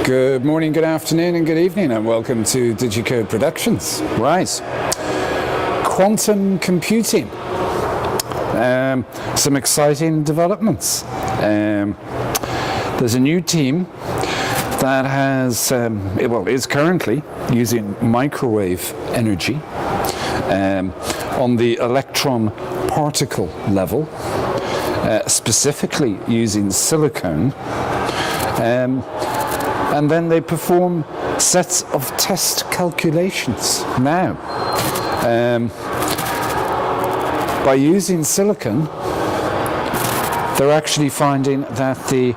Good morning, good afternoon, and good evening, and welcome to DigiCode Productions. Right, quantum computing. Some exciting developments. There's a new team that is currently using microwave energy on the electron particle level, specifically using silicon. And then they perform sets of test calculations. Now, by using silicon, they're actually finding that the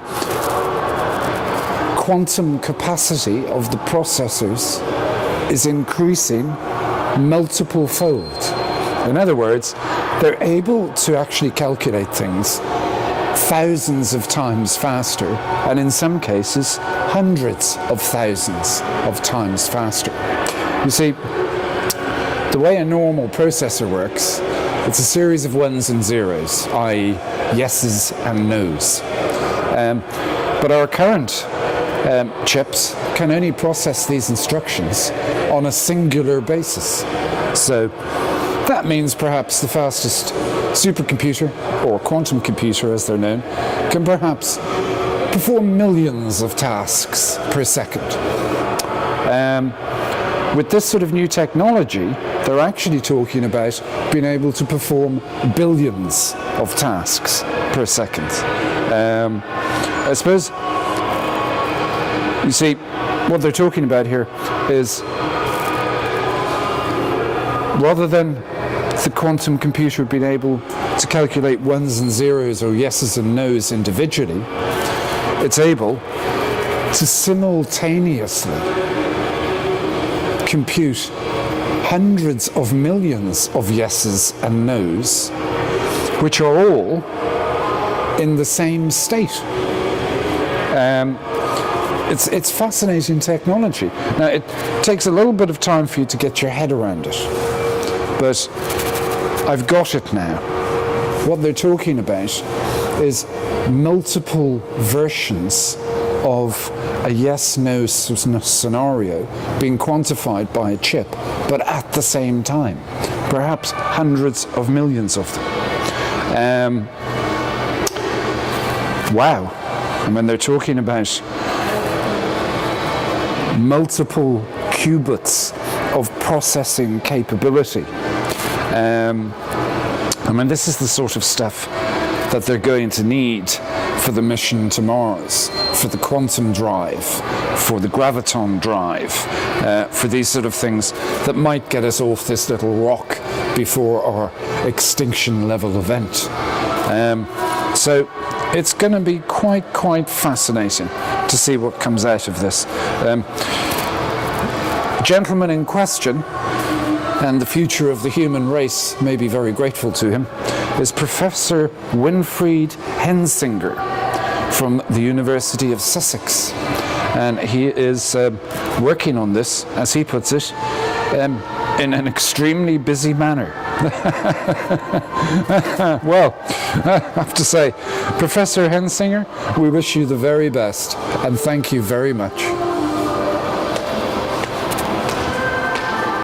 quantum capacity of the processors is increasing multiple fold. In other words, they're able to actually calculate things thousands of times faster, and in some cases hundreds of thousands of times faster. You see, the way a normal processor works, it's a series of ones and zeros, i.e. yeses and nos. But our current chips can only process these instructions on a singular basis. So that means perhaps the fastest supercomputer, or quantum computer as they're known, can perhaps perform millions of tasks per second. With this sort of new technology, they're actually talking about being able to perform billions of tasks per second. I suppose, you see, what they're talking about here is, rather than the quantum computer being able to calculate ones and zeros or yeses and nos individually, it's able to simultaneously compute hundreds of millions of yeses and nos, which are all in the same state. It's fascinating technology. Now, it takes a little bit of time for you to get your head around it, but I've got it now. What they're talking about is multiple versions of a yes-no scenario being quantified by a chip, but at the same time, perhaps hundreds of millions of them. Wow. And when they're talking about multiple qubits of processing capability, I mean, this is the sort of stuff that they're going to need for the mission to Mars, for the quantum drive, for the graviton drive, for these sort of things that might get us off this little rock before our extinction level event. So it's going to be quite fascinating to see what comes out of this. Gentleman in question, and the future of the human race may be very grateful to him, is Professor Winfried Hensinger from the University of Sussex. And he is working on this, as he puts it, in an extremely busy manner. Well, I have to say, Professor Hensinger, we wish you the very best, and thank you very much.